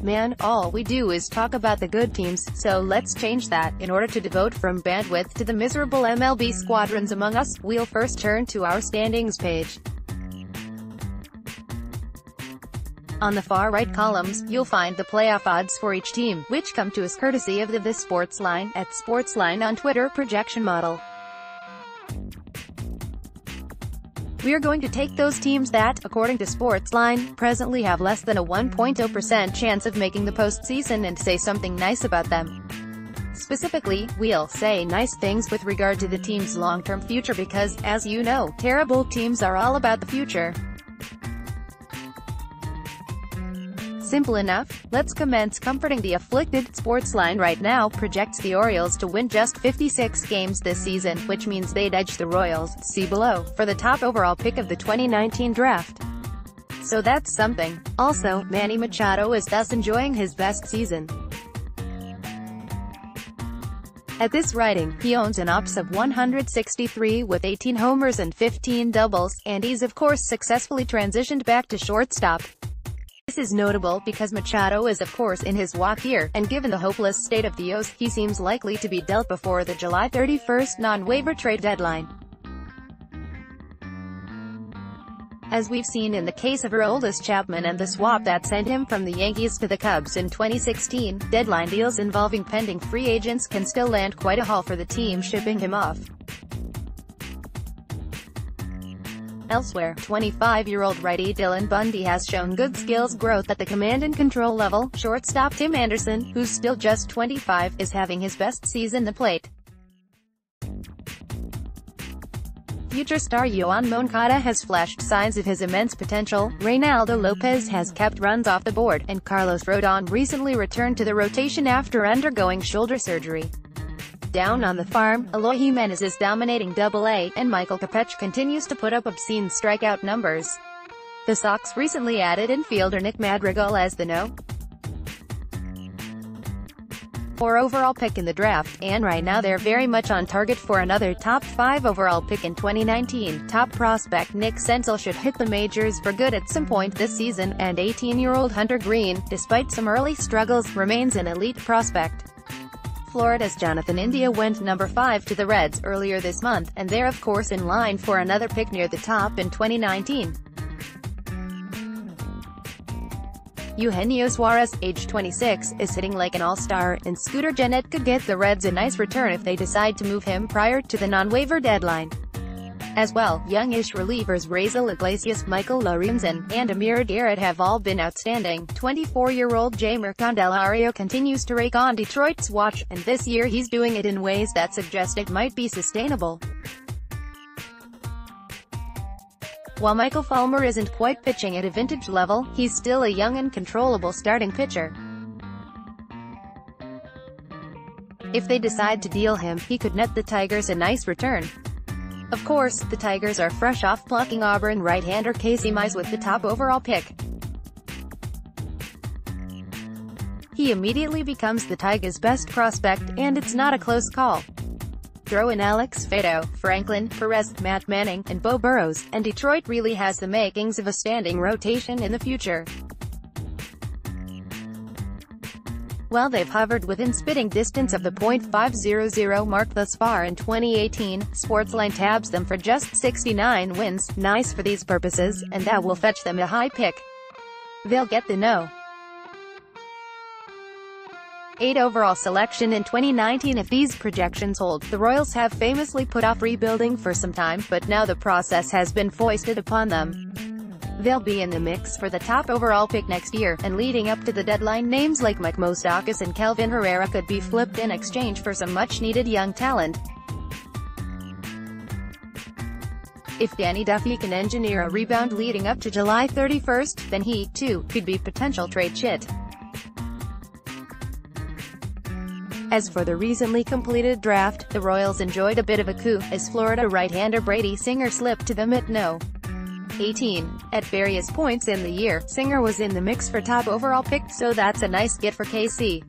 man, all we do is talk about the good teams, so let's change that. In order to devote from bandwidth to the miserable MLB squadrons among us, we'll first turn to our standings page. On the far right columns, you'll find the playoff odds for each team, which come to us courtesy of the Sportsline, at Sportsline on Twitter projection model. We're going to take those teams that, according to Sportsline, presently have less than a 1.0% chance of making the postseason and say something nice about them. Specifically, we'll say nice things with regard to the team's long-term future because, as you know, terrible teams are all about the future. Simple enough. Let's commence comforting the afflicted. Sportsline right now projects the Orioles to win just 56 games this season, which means they'd edge the Royals, see below, for the top overall pick of the 2019 draft. So that's something. Also, Manny Machado is thus enjoying his best season. At this writing, he owns an OPS of 163 with 18 homers and 15 doubles, and he's of course successfully transitioned back to shortstop. This is notable because Machado is of course in his walk year, and given the hopeless state of the O's, he seems likely to be dealt before the July 31st non-waiver trade deadline. As we've seen in the case of Aroldis Chapman and the swap that sent him from the Yankees to the Cubs in 2016, deadline deals involving pending free agents can still land quite a haul for the team shipping him off. Elsewhere, 25-year-old righty Dylan Bundy has shown good skills growth at the command and control level. Shortstop Tim Anderson, who's still just 25, is having his best season at the plate. Future star Yoan Moncada has flashed signs of his immense potential. Reynaldo Lopez has kept runs off the board, and Carlos Rodon recently returned to the rotation after undergoing shoulder surgery. Down on the farm, Eloy Jimenez is dominating Double-A, and Michael Kopech continues to put up obscene strikeout numbers. The Sox recently added infielder Nick Madrigal as the No. 4 overall pick in the draft, and right now they're very much on target for another top 5 overall pick in 2019. Top prospect Nick Senzel should hit the majors for good at some point this season, and 18-year-old Hunter Green, despite some early struggles, remains an elite prospect. Florida's Jonathan India went number 5 to the Reds earlier this month, and they're of course in line for another pick near the top in 2019. Eugenio Suarez, age 26, is hitting like an all-star, and Scooter Gennett could get the Reds a nice return if they decide to move him prior to the non-waiver deadline. As well, youngish relievers Raisel Iglesias, Michael Lorenzen, and Amir Garrett have all been outstanding. 24-year-old Jeimer Candelario continues to rake on Detroit's watch, and this year he's doing it in ways that suggest it might be sustainable. While Michael Fulmer isn't quite pitching at a vintage level, he's still a young and controllable starting pitcher. If they decide to deal him, he could net the Tigers a nice return. Of course, the Tigers are fresh off blocking Auburn right-hander Casey Mize with the top overall pick. He immediately becomes the Tigers' best prospect, and it's not a close call. Throw in Alex Faedo, Franklin Perez, Matt Manning, and Bo Burrows, and Detroit really has the makings of a standing rotation in the future. While they've hovered within spitting distance of the .500 mark thus far in 2018, Sportsline tabs them for just 69 wins, nice for these purposes, and that will fetch them a high pick. They'll get the No. 8 overall selection in 2019 if these projections hold. The Royals have famously put off rebuilding for some time, but now the process has been foisted upon them. They'll be in the mix for the top overall pick next year, and leading up to the deadline, names like Mike Moustakas and Kelvin Herrera could be flipped in exchange for some much-needed young talent. If Danny Duffy can engineer a rebound leading up to July 31st, then he, too, could be potential trade chit. As for the recently completed draft, the Royals enjoyed a bit of a coup, as Florida right-hander Brady Singer slipped to them at No. 18. At various points in the year, Singer was in the mix for top overall pick, so that's a nice get for KC.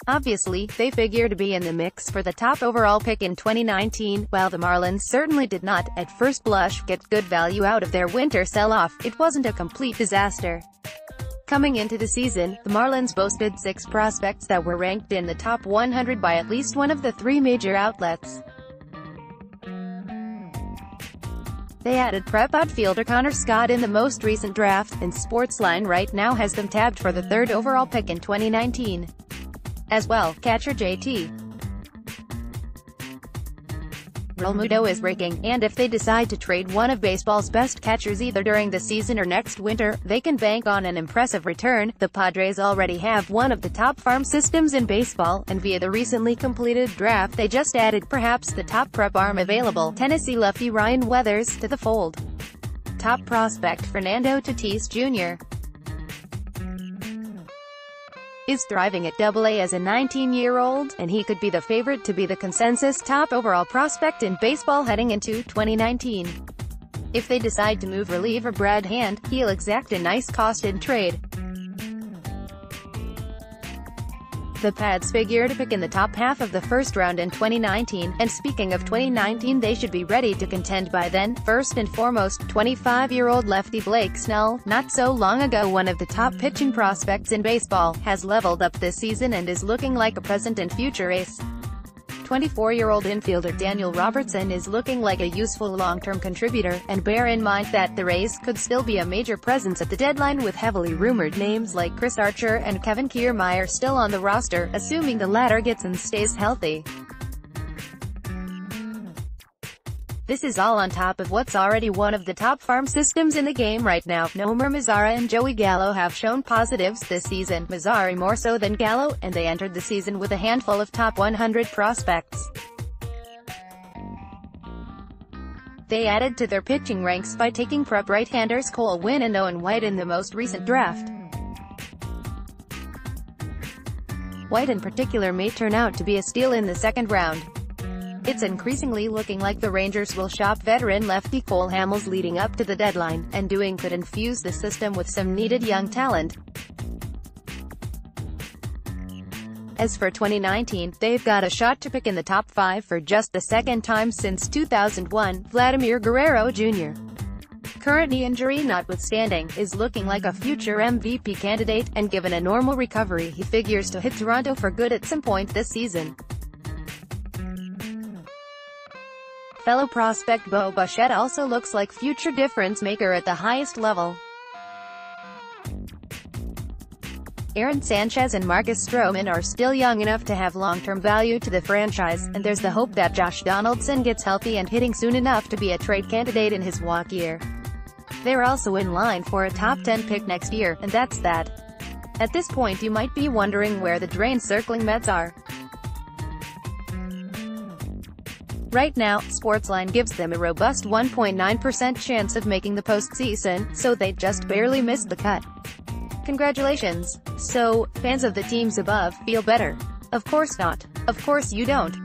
Obviously, they figure to be in the mix for the top overall pick in 2019, while the Marlins certainly did not, at first blush, get good value out of their winter sell-off. It wasn't a complete disaster. Coming into the season, the Marlins boasted 6 prospects that were ranked in the top 100 by at least one of the 3 major outlets. They added prep outfielder Connor Scott in the most recent draft, and Sportsline right now has them tabbed for the 3rd overall pick in 2019. As well, catcher JT Realmuto is breaking, and if they decide to trade one of baseball's best catchers either during the season or next winter, they can bank on an impressive return. The Padres already have one of the top farm systems in baseball, and via the recently completed draft they just added perhaps the top prep arm available, Tennessee lefty Ryan Weathers, to the fold. Top prospect Fernando Tatis Jr. is thriving at Double-A as a 19-year-old, and he could be the favorite to be the consensus top overall prospect in baseball heading into 2019. If they decide to move reliever Brad Hand, he'll exact a nice cost in trade. The Pads figure to pick in the top half of the first round in 2019, and speaking of 2019, they should be ready to contend by then. First and foremost, 25-year-old lefty Blake Snell, not so long ago one of the top pitching prospects in baseball, has leveled up this season and is looking like a present and future ace. 24-year-old infielder Daniel Robertson is looking like a useful long-term contributor, and bear in mind that the Rays could still be a major presence at the deadline with heavily rumored names like Chris Archer and Kevin Kiermaier still on the roster, assuming the latter gets and stays healthy. This is all on top of what's already one of the top farm systems in the game right now. Nomar Mazara and Joey Gallo have shown positives this season, Mazara more so than Gallo, and they entered the season with a handful of top 100 prospects. They added to their pitching ranks by taking prep right-handers Cole Winn and Owen White in the most recent draft. White in particular may turn out to be a steal in the 2nd round. It's increasingly looking like the Rangers will shop veteran lefty Cole Hamels leading up to the deadline, and doing could infuse the system with some needed young talent. As for 2019, they've got a shot to pick in the top 5 for just the 2nd time since 2001, Vladimir Guerrero Jr. Current knee injury notwithstanding, is looking like a future MVP candidate, and given a normal recovery he figures to hit Toronto for good at some point this season. Fellow prospect Bo Bichette also looks like future difference-maker at the highest level. Aaron Sanchez and Marcus Stroman are still young enough to have long-term value to the franchise, and there's the hope that Josh Donaldson gets healthy and hitting soon enough to be a trade candidate in his walk year. They're also in line for a top 10 pick next year, and that's that. At this point you might be wondering where the drain-circling Mets are. Right now, Sportsline gives them a robust 1.9% chance of making the postseason, so they just barely missed the cut. Congratulations. So, fans of the teams above, feel better? Of course not. Of course you don't.